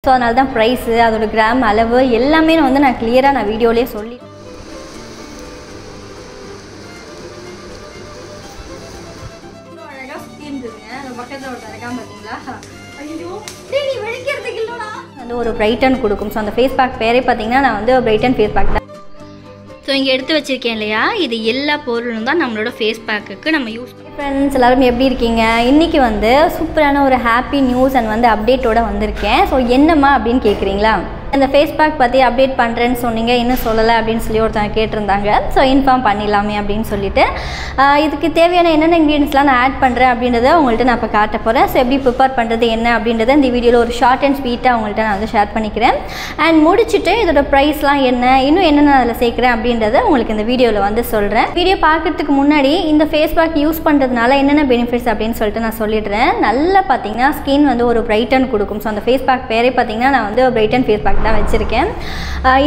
So அதனால தான் price அதோட கிராம் அளவு எல்லாமே வந்து நான் கிளியராக நான் வீடியோலேயே சொல்லி அழகாக தீர்ந்துருங்க. அந்த பக்கத்தில் ஒரு தரகாம பார்த்தீங்களா? ஐயோ நீ வெடிக்கிறதுக்கு இல்லைனா வந்து ஒரு பிரைட்டன் கொடுக்கும். ஸோ அந்த ஃபேஸ் பேக் பேரே பார்த்தீங்கன்னா நான் வந்து பிரைட்டன் ஃபேஸ் பேக் தான். ஸோ இங்கே எடுத்து வச்சுருக்கேன் இல்லையா, இது எல்லா பொருளும் தான் நம்மளோட ஃபேஸ் பேக்குக்கு நம்ம யூஸ் பண்ணி. ஃப்ரெண்ட்ஸ் எல்லோரும் எப்படி இருக்கீங்க? இன்றைக்கி வந்து சூப்பரான ஒரு ஹாப்பி நியூஸ் அண்ட் வந்து அப்டேட்டோடு வந்திருக்கேன். ஸோ என்னம்மா அப்படின்னு கேட்குறீங்களா? இந்த ஃபேஸ் பேக் பற்றி அப்டேட் பண்ணுறேன்னு சொன்னீங்க, இன்னும் சொல்லலை அப்படின்னு சொல்லி ஒருத்தவங்க கேட்டிருந்தாங்க. ஸோ இன்ஃபார்ம் பண்ணிடலாமே அப்படின்னு சொல்லிட்டு இதுக்கு தேவையான என்னென்ன இன்க்ரீடியன்ஸ்லாம் நான் ஆட் பண்ணுறேன் அப்படின்றத உங்கள்கிட்ட நான் இப்போ காட்ட போகிறேன். ஸோ எப்படி ப்ரிப்பேர் பண்ணுறது என்ன அப்படின்றத இந்த வீடியோவில் ஒரு ஷார்ட் அண்ட் ஸ்வீட்டாக உங்கள்கிட்ட நான் வந்து ஷேர் பண்ணிக்கிறேன். அண்ட் முடிச்சுட்டு இதோட ப்ரைஸ்லாம் என்ன, இன்னும் என்னென்ன அதில் சேர்க்குறேன் அப்படின்றத உங்களுக்கு இந்த வீடியோவில் வந்து சொல்கிறேன். வீடியோ பார்க்குறதுக்கு முன்னாடி இந்த ஃபேஸ் பேக் யூஸ் பண்ணுறதுனால என்னென்ன பெனிஃபிட்ஸ் அப்படின்னு சொல்லிட்டு நான் சொல்லிடுறேன். நல்லா பார்த்தீங்கன்னா ஸ்கின் வந்து ஒரு பிரைட்டன் கொடுக்கும். ஸோ அந்த ஃபேஸ் பேக் பேரே பார்த்தீங்கன்னா நான் வந்து பிரைட்டன் ஃபேஸ் பேக் தான் வச்சுருக்கேன்.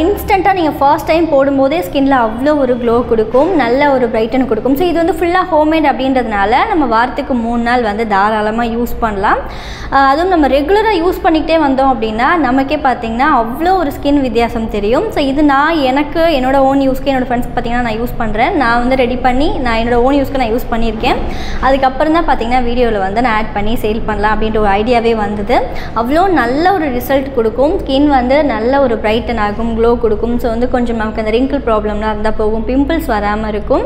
இன்ஸ்டண்ட்டாக நீங்கள் ஃபர்ஸ்ட் டைம் போடும்போதே ஸ்கின்ல அவ்வளோ ஒரு க்ளோ கொடுக்கும், நல்ல ஒரு பிரைட்டன் கொடுக்கும். ஸோ இது வந்து ஃபுல்லாக ஹோம்மேட் அப்படின்றதுனால நம்ம வாரத்துக்கு 3 நாள் வந்து தாராளமாக யூஸ் பண்ணலாம். அதுவும் நம்ம ரெகுலராக யூஸ் பண்ணிக்கிட்டே வந்தோம் அப்படின்னா நமக்கே பார்த்தீங்கன்னா அவ்வளோ ஒரு ஸ்கின் வித்தியாசம் தெரியும். ஸோ இது நான் எனக்கு என்னோட ஓன் யூஸ்க்கு என்னோடய ஃப்ரெண்ட்ஸ்க்கு பார்த்தீங்கன்னா நான் யூஸ் பண்ணுறேன். நான் வந்து ரெடி பண்ணி நான் என்னோட ஓன் யூஸ்க்கு நான் யூஸ் பண்ணியிருக்கேன். அதுக்கப்புறம் தான் பார்த்தீங்கன்னா வீடியோவில் வந்து நான் ஆட் பண்ணி சேல் பண்ணலாம் அப்படின்ற ஒரு ஐடியாவே வந்தது. அவ்வளோ நல்ல ஒரு ரிசல்ட் கொடுக்கும். ஸ்கின் வந்து நல்ல ஒரு பிரைட்டன் ஆகும், க்ளோ கொடுக்கும். ஸோ வந்து கொஞ்சம் நமக்கு அந்த ரிங்கிள் ப்ராப்ளம்லாம் இருந்தால் போகும், பிம்பிள்ஸ் வராமல் இருக்கும்.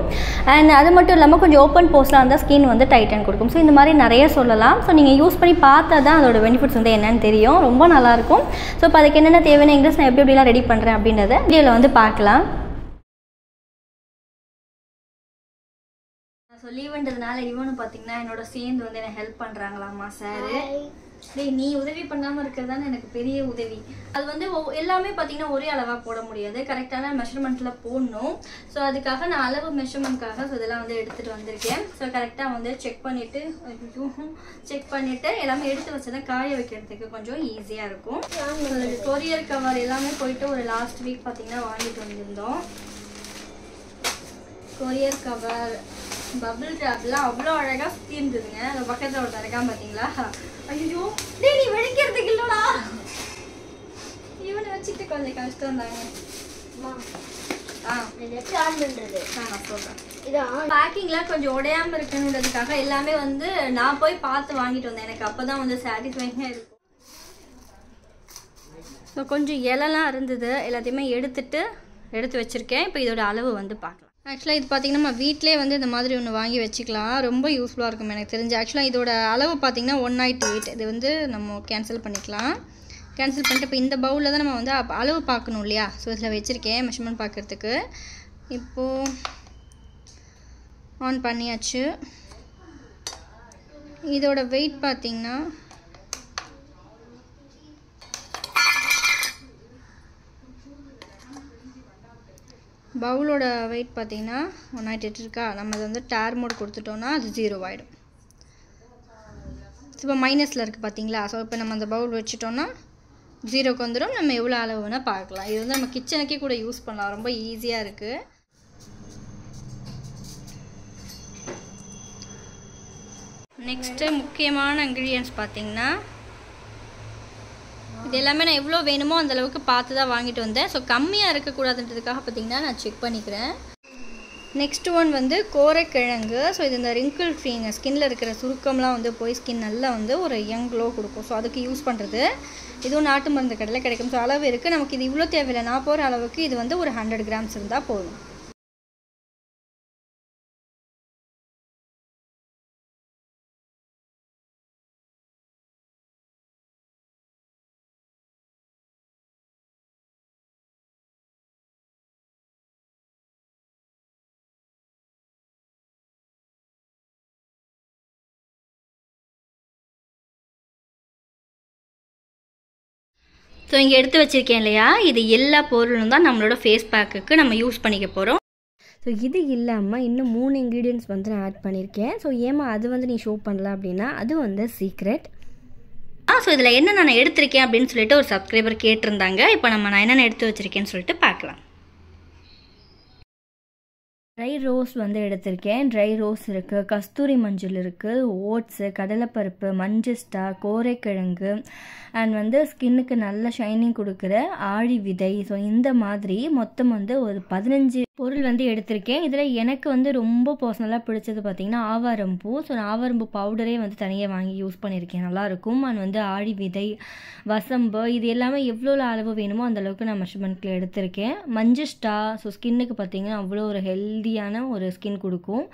அண்ட் அது மட்டும் இல்லாமல் கொஞ்சம் ஓப்பன் போஸ்ட்லாம் இருந்தால் ஸ்கின் வந்து டைட்டன் கொடுக்கும். ஸோ இந்த மாதிரி நிறைய சொல்லலாம். ஸோ நீங்கள் யூஸ் பண்ணி பார்த்தா தான் அதோட பெனிஃபிட்ஸ் வந்து என்னென்னு தெரியும். ரொம்ப நல்லாயிருக்கும். ஸோ இப்போ அதுக்கு என்னென்ன தேவையான இன்க்ரீடியன்ஸ் நான் எப்படி எப்படிலாம் ரெடி பண்ணுறேன் அப்படின்றத வீடியோவில் வந்து பார்க்கலாம். ஸோ லீவுன்றதுனால இவனும் பார்த்தீங்கன்னா என்னோட சேர்ந்து வந்து என்னை ஹெல்ப் பண்ணுறாங்களாம்மா சார். டேய் நீ உதவி பண்ணாமல் இருக்கிறதான்னு எனக்கு பெரிய உதவி. அது வந்து எல்லாமே பார்த்தீங்கன்னா ஒரே அளவாக போட முடியாது, கரெக்டான மெஷர்மெண்ட்டில் போடணும். ஸோ அதுக்காக நான் அளவு மெஷர்மெண்ட்காக ஸோ இதெல்லாம் வந்து எடுத்துகிட்டு வந்திருக்கேன். ஸோ கரெக்டாக வந்து செக் பண்ணிவிட்டு எல்லாமே எடுத்து வச்சதான் காய வைக்கிறதுக்கு கொஞ்சம் ஈஸியாக இருக்கும். கொரியர் கவர் எல்லாமே போயிட்டு ஒரு லாஸ்ட் வீக் பார்த்தீங்கன்னா வாங்கிட்டு வந்திருந்தோம். கொரியர் கவர், பபிள் ட்ராப்லாம் அவ்வளோ அழகாக சுற்றி இருந்ததுங்க. அந்த பக்கத்தில் ஒரு தரகாம பார்த்தீங்களா? ஐயோ டே நீ வெடிக்கிறதுக்கு இல்லைடா, இவனை வச்சுட்டு கொஞ்சம் கஷ்டம் தாங்க. நான் சொல்கிறேன், பேக்கிங்லாம் கொஞ்சம் உடையாமல் இருக்கணுன்றதுக்காக எல்லாமே வந்து நான் போய் பார்த்து வாங்கிட்டு வந்தேன். எனக்கு அப்போ தான் வந்து சாட்டிஸ்ஃபைங்காக இருக்கும். ஸோ கொஞ்சம் இலலாம் இருந்தது, எல்லாத்தையுமே எடுத்து வச்சுருக்கேன். இப்போ இதோட அளவு வந்து பார்க்கலாம். ஆக்சுவலாக இது பார்த்திங்கன்னா நம்ம வீட்டிலே வந்து இந்த மாதிரி ஒன்று வாங்கி வச்சுக்கலாம். ரொம்ப யூஸ்ஃபுல்லாக இருக்கும் எனக்கு தெரிஞ்சு. ஆக்சுவலாக இதோட அளவு பார்த்திங்கன்னா 108. இது வந்து நம்ம கேன்சல் பண்ணிக்கலாம். கேன்சல் பண்ணிட்டு இப்போ இந்த பவுலில் தான் நம்ம வந்து அளவு பார்க்கணும் இல்லையா? ஸோ இதில் வச்சுருக்கேன் மெஷர்மெண்ட் பார்க்குறதுக்கு. இப்போது ஆன் பண்ணியாச்சு. இதோட வெயிட் பார்த்திங்கன்னா பவுலோட வெயிட் பார்த்திங்கன்னா 108 இருக்கா. நம்ம அதை வந்து டேர் மோட் கொடுத்துட்டோன்னா அது 0 ஆகிடும். இப்போ மைனஸில் இருக்குது பார்த்தீங்களா? ஸோ இப்போ நம்ம அந்த பவுல் வச்சுட்டோன்னா 0க்கு வந்துடும். நம்ம எவ்வளோ அளவு வேணால் பார்க்கலாம். இது வந்து நம்ம கிச்சனுக்கே கூட யூஸ் பண்ணலாம், ரொம்ப ஈஸியாக இருக்குது. நெக்ஸ்ட்டு முக்கியமான இன்க்ரீடியன்ட்ஸ் பார்த்திங்கன்னா இது எல்லாமே நான் எவ்வளோ வேணுமோ அந்தளவுக்கு பார்த்து தான் வாங்கிட்டு வந்தேன். ஸோ கம்மியாக இருக்கக்கூடாதுன்றதுக்காக பார்த்திங்கன்னா நான் செக் பண்ணிக்கிறேன். நெக்ஸ்ட் ஒன் வந்து கோரைக்கிழங்கு. ஸோ இது இந்த ரிங்கிள் ஃப்ரீங்க, ஸ்கின்னில் இருக்கிற சுருக்கம்லாம் வந்து போய் ஸ்கின் நல்லா வந்து ஒரு யங் க்ளோ கொடுக்கும். ஸோ அதுக்கு யூஸ் பண்ணுறது. இதுவும் நாட்டு மருந்து கடையில் கிடைக்கும். ஸோ அளவு இருக்குது, நமக்கு இது இவ்வளோ தேவையில்லை. நான் போகிற அளவுக்கு இது வந்து ஒரு 100 கிராம்ஸ் இருந்தால் போதும். ஸோ இங்கே எடுத்து வச்சுருக்கேன் இல்லையா, இது எல்லா பொருளும் தான் நம்மளோட ஃபேஸ் பேக்குக்கு நம்ம யூஸ் பண்ணிக்க போகிறோம். ஸோ இது இல்லாமல் இன்னும் 3 இன்க்ரீடியன்ட்ஸ் வந்து நான் ஆட் பண்ணியிருக்கேன். ஸோ ஏமா அது வந்து நீ ஷோ பண்ணல அப்படின்னா அது வந்து சீக்ரெட். ஸோ இதில் என்ன நான் எடுத்திருக்கேன் அப்படின்னு சொல்லிட்டு ஒரு சப்ஸ்கிரைபர் கேட்டிருந்தாங்க. இப்போ நான் என்னென்ன எடுத்து வச்சுருக்கேன்னு சொல்லிட்டு பார்க்கலாம். ட்ரை ரோஸ் வந்து எடுத்திருக்கேன். ட்ரை ரோஸ் இருக்குது, கஸ்தூரி மஞ்சள் இருக்குது, ஓட்ஸு, கடலைப்பருப்பு, மஞ்சஸ்டா, கோரைக்கிழங்கு அண்ட் வந்து ஸ்கின்னுக்கு நல்ல ஷைனிங் கொடுக்குற ஆழி விதை. ஸோ இந்த மாதிரி மொத்தம் வந்து ஒரு 15 பொருள் வந்து எடுத்திருக்கேன். இதில் எனக்கு வந்து ரொம்ப பர்சனலாக பிடிச்சது பார்த்திங்கன்னா ஆவாரம்பூ. ஸோ நான் ஆவாரம்பூ பவுடரே வந்து தனியாக வாங்கி யூஸ் பண்ணியிருக்கேன், நல்லாயிருக்கும். அண்ட் வந்து ஆழி விதை, வசம்பு, இது எல்லாமே எவ்வளோ அளவு வேணுமோ அந்தளவுக்கு நான் மெஷர்மெண்ட்டில் எடுத்திருக்கேன். மஞ்சஸ்டா, ஸோ ஸ்கின்னுக்கு பார்த்திங்கன்னா அவ்வளோ ஒரு ஹெல்தியான ஒரு ஸ்கின் கொடுக்கும்.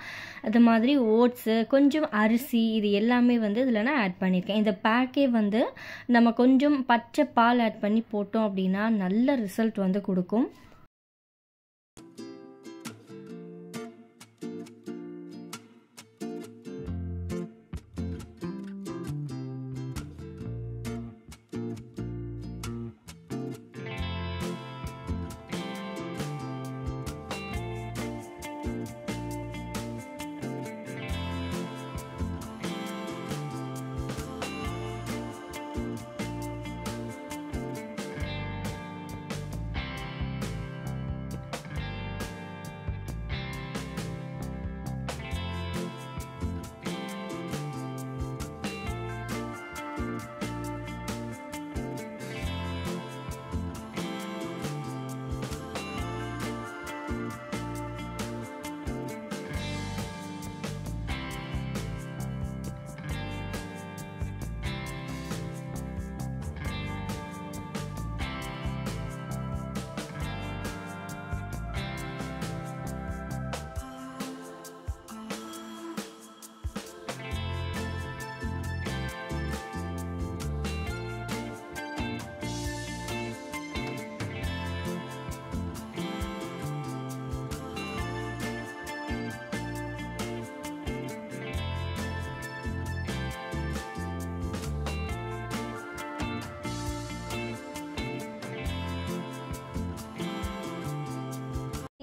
அது மாதிரி ஓட்ஸு, கொஞ்சம் அரிசி, இது எல்லாமே வந்து இதில் நான் ஆட் பண்ணியிருக்கேன். இந்த பேக்கே வந்து நம்ம கொஞ்சம் பச்சை பால் ஆட் பண்ணி போட்டோம் அப்படின்னா நல்ல ரிசல்ட் வந்து கொடுக்கும்.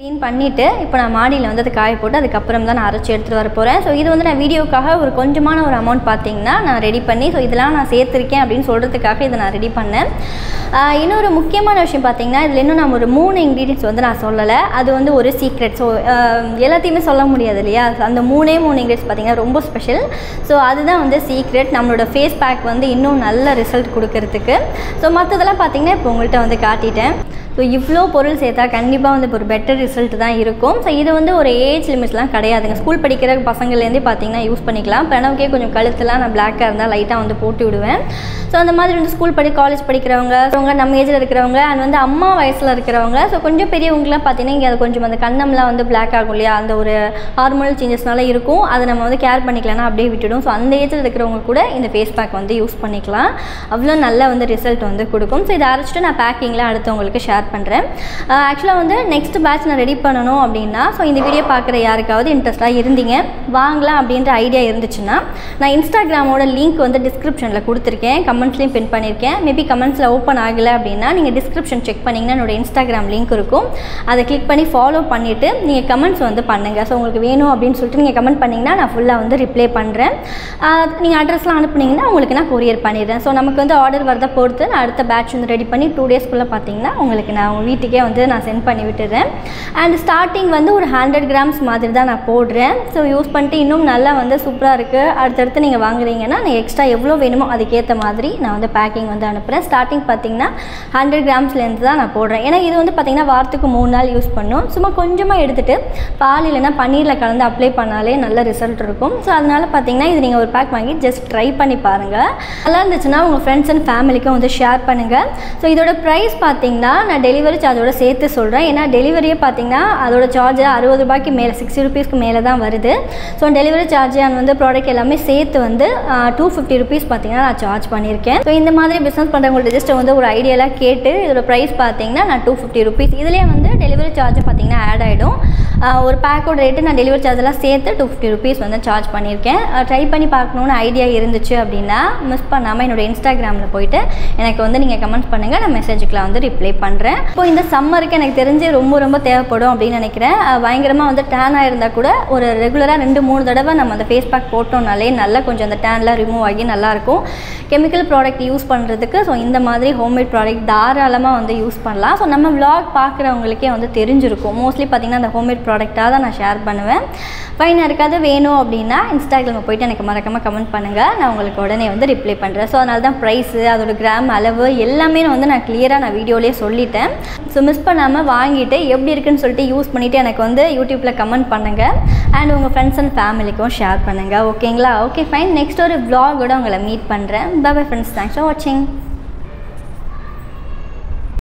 க்ளீன் பண்ணிவிட்டு இப்போ நான் மாடியில் வந்து அது காய போட்டு அதுக்கப்புறம் தான் நான் அரைச்சி எடுத்துகிட்டு வர போகிறேன். ஸோ இது வந்து நான் வீடியோக்காக ஒரு கொஞ்சமான ஒரு அமௌண்ட் பார்த்தீங்கன்னா நான் ரெடி பண்ணி, ஸோ இதெல்லாம் நான் சேர்த்துருக்கேன் அப்படின்னு சொல்கிறதுக்காக இதை நான் ரெடி பண்ணேன். இன்னொரு முக்கியமான விஷயம் பார்த்தீங்கன்னா இதில் இன்னும் நான் ஒரு 3 இன்க்ரீடியன்ட்ஸ் வந்து நான் சொல்லலை. அது வந்து ஒரு சீக்ரெட். ஸோ எல்லாத்தையுமே சொல்ல முடியாது இல்லையா? அந்த 3 இன்க்ரீடியன்ட்ஸ் பார்த்தீங்கன்னா ரொம்ப ஸ்பெஷல். ஸோ அதுதான் வந்து சீக்ரெட் நம்மளோட ஃபேஸ் பேக் வந்து இன்னும் நல்ல ரிசல்ட் கொடுக்கறதுக்கு. ஸோ மற்றதெல்லாம் பார்த்தீங்கன்னா இப்போ உங்கள்கிட்ட வந்து காட்டிட்டேன். ஸோ இவ்வளோ பொருள் சேர்த்தா கண்டிப்பாக வந்து ஒரு பெட்டர் ரிசல்ட் தான் இருக்கும். ஸோ இது வந்து ஒரு ஏஜ் லிமிட்ஸ்லாம் கிடையாதுங்க. ஸ்கூல் படிக்கிற பசங்கள்லேருந்தே பார்த்தீங்கன்னா யூஸ் பண்ணிக்கலாம். பிரணவுக்கே கொஞ்சம் கழுத்துலாம் நான் பிளாக்காக இருந்தால் லைட்டாக வந்து போட்டு விடுவேன். ஸோ அந்த மாதிரி வந்து ஸ்கூல் காலேஜ் படிக்கிறவங்க, நம்ம ஏஜில் இருக்கிறவங்க அண்ட் வந்து அம்மா வயசில் இருக்கிறவங்க, ஸோ கொஞ்சம் பெரியவங்களாம் பார்த்தீங்கன்னா இங்கே அது கொஞ்சம் அந்த கண்ணம்லாம் வந்து பிளாக் ஆகும் இல்லையா? அந்த ஒரு ஹார்மோனல் சேஞ்சஸ்னால இருக்கும். அதை நம்ம வந்து கேர் பண்ணிக்கலாம்னா அப்படியே விட்டுடும். ஸோ அந்த ஏஜில் இருக்கிறவங்க கூட இந்த ஃபேஸ் பேக் வந்து யூஸ் பண்ணிக்கலாம். அவ்வளோ நல்ல வந்து ரிசல்ட் வந்து கொடுக்கும். ஸோ இதை அரைச்சிட்டு நான் பேக்கிங்கில் அடுத்தவங்களுக்கு ஷேர் பண்ணுறேன். ஆக்சுவலாக வந்து நெக்ஸ்ட் பேட்ச் நான் ரெடி பண்ணணும் அப்படின்னா, ஸோ இந்த வீடியோ பார்க்குற யாருக்காவது இன்ட்ரெஸ்ட்டாக இருந்தீங்க, வாங்கலாம் அப்படின்ற ஐடியா இருந்துச்சுன்னா நான் இன்ஸ்டாகிராமோட லிங்க் வந்து டிஸ்கிரிப்ஷனில் கொடுத்துருக்கேன், கமெண்ட்ஸ்லேயும் பின் பண்ணியிருக்கேன். மேபி கமெண்ட்ஸில் ஓப்பன் ஆகலை அப்படின்னா நீங்கள் டிஸ்கிரிப்ஷன் செக் பண்ணிங்கன்னா என்னோட இன்ஸ்டாகிராம் லிங்க் இருக்கும். அதை கிளிக் பண்ணி ஃபாலோ பண்ணிவிட்டு நீங்கள் கமெண்ட்ஸ் வந்து பண்ணுங்கள். ஸோ உங்களுக்கு வேணும் அப்படின்னு சொல்லிட்டு நீங்கள் கமெண்ட் பண்ணிங்கன்னா நான் ஃபுல்லாக வந்து ரிப்ளை பண்ணுறேன். நீங்கள் அட்ரஸ்லாம் அனுப்புனீங்கன்னா உங்களுக்கு நான் கொரியர் பண்ணிடுறேன். ஸோ நமக்கு வந்து ஆர்டர் வரதை பொறுத்து நான் அடுத்த பேட்ச் வந்து ரெடி பண்ணி 2 டேஸ்க்குள்ளே பார்த்தீங்கன்னா உங்களுக்கு நான் உங்கள் வீட்டுக்கே வந்து நான் சென்ட் பண்ணி விட்டுறேன். அண்ட் ஸ்டார்டிங் வந்து ஒரு 100 கிராம்ஸ் மாதிரி தான் நான் போடுறேன். ஸோ யூஸ் பண்ணிட்டு இன்னும் நல்லா வந்து சூப்பராக இருக்குது. அடுத்தடுத்து நீங்கள் வாங்குறீங்கன்னா நான் எக்ஸ்ட்ரா எவ்வளோ வேணுமோ அதுக்கேற்ற மாதிரி நான் வந்து பேக்கிங் வந்து அனுப்புகிறேன். ஸ்டார்டிங் பார்த்தீங்கன்னா 100 கிராம்ஸ்லேருந்து தான் நான் போடுறேன். ஏன்னா இது வந்து பார்த்திங்கன்னா வாரத்துக்கு 3 நாள் யூஸ் பண்ணும். சும்மா கொஞ்சமாக எடுத்துகிட்டு பால் இல்லைன்னா பன்னீரில் கலந்து அப்ளை பண்ணாலே நல்ல ரிசல்ட் இருக்கும். ஸோ அதனால் பார்த்தீங்கன்னா இது நீங்கள் ஒரு பேக் வாங்கி ஜஸ்ட் ட்ரை பண்ணி பாருங்கள். நல்லா இருந்துச்சுன்னா உங்கள் ஃப்ரெண்ட்ஸ் அண்ட் ஃபேமிலிக்கும் வந்து ஷேர் பண்ணுங்கள். ஸோ இதோட ப்ரைஸ் பார்த்தீங்கன்னா நான் டெலிவரி சார்ஜோட சேர்த்து சொல்கிறேன். ஏன்னா டெலிவரியே பார்த்தீங்கன்னா அதோட சார்ஜ் 60 ரூபாய்க்கு மேலே, 60 ருபீஸ்க்கு மேலே தான் வருது. ஸோ டெலிவரி சார்ஜ் அண்ட் வந்து ப்ராடக்ட் எல்லாமே சேர்த்து வந்து 250 ருபீஸ் பார்த்தீங்கன்னா நான் சார்ஜ் பண்ணியிருக்கேன். ஸோ இந்த மாதிரி பிஸ்னஸ் பண்ணுறவங்கள்ட்ட ஜஸ்ட் வந்து ஒரு ஐடியாலாம் கேட்டு இதோட ப்ரைஸ் பார்த்தீங்கன்னா நான் 250 ருபீஸ். இதுலேயே வந்து டெலிவரி சார்ஜ் பார்த்தீங்கன்னா ஆட் ஆகிடும். ஒரு பேக்கோட ரேட்டு நான் டெலிவரி சார்ஜெல்லாம் சேர்த்து 250 ருபீஸ் வந்து சார்ஜ் பண்ணியிருக்கேன். ட்ரை பண்ணி பார்க்கணுன்னு ஐடியா இருந்துச்சு அப்படின்னா மிஸ் பண்ணாமல் என்னோட இன்ஸ்டாகிராமில் போயிட்டு எனக்கு வந்து நீங்கள் கமெண்ட் பண்ணுங்கள், நான் மெசேஜுக்குலாம் வந்து ரிப்ளை பண்ணுறேன். இப்போ இந்த சம்மருக்கு எனக்கு தெரிஞ்சு ரொம்ப தேவைப்படும் அப்படின்னு நினைக்கிறேன். பயங்கரமாக வந்து டேன் ஆகிருந்தால் கூட ஒரு ரெகுலராக 2-3 தடவை நம்ம அந்த ஃபேஸ் பேக் போட்டோம்னாலே நல்லா கொஞ்சம் அந்த டேன்லாம் ரிமூவ் ஆகி நல்லாயிருக்கும். கெமிக்கல் ப்ராடக்ட் யூஸ் பண்ணுறதுக்கு ஸோ இந்த மாதிரி ஹோம்மேட் ப்ராடக்ட் தாராளமாக வந்து யூஸ் பண்ணலாம். ஸோ நம்ம விளாக் பார்க்குறவங்களுக்கே வந்து தெரிஞ்சிருக்கும். மோஸ்ட்லி பார்த்திங்கன்னா அந்த ஹோம்மேட் ப்ராடக்டாக தான் நான் ஷேர் பண்ணுவேன். ஃபைன், யாருக்காவது வேணும் அப்படின்னா இன்ஸ்டாகிராமில் போய்ட்டு எனக்கு மறக்காமல் கமெண்ட் பண்ணுங்கள். நான் உங்களுக்கு உடனே வந்து ரிப்ளை பண்ணுறேன். ஸோ அதனால தான் ப்ரைஸு, அதோட கிராம் அளவு எல்லாமே நான் கிளியராக வீடியோலேயே சொல்லிட்டேன். ஸோ மிஸ் பண்ணாமல் வாங்கிட்டு எப்படி இருக்குன்னு சொல்லிட்டு யூஸ் பண்ணிவிட்டு எனக்கு வந்து யூடியூப்பில் கமெண்ட் பண்ணுங்கள். அண்ட் உங்கள் ஃப்ரெண்ட்ஸ் அண்ட் ஃபேமிலிக்கும் ஷேர் பண்ணுங்கள். ஓகேங்களா? Okay fine. நெக்ஸ்ட் ஒரு vlog-ஓட உங்களை மீட் பண்ணுறேன். Bye bye friends. Thanks for வாட்சிங்.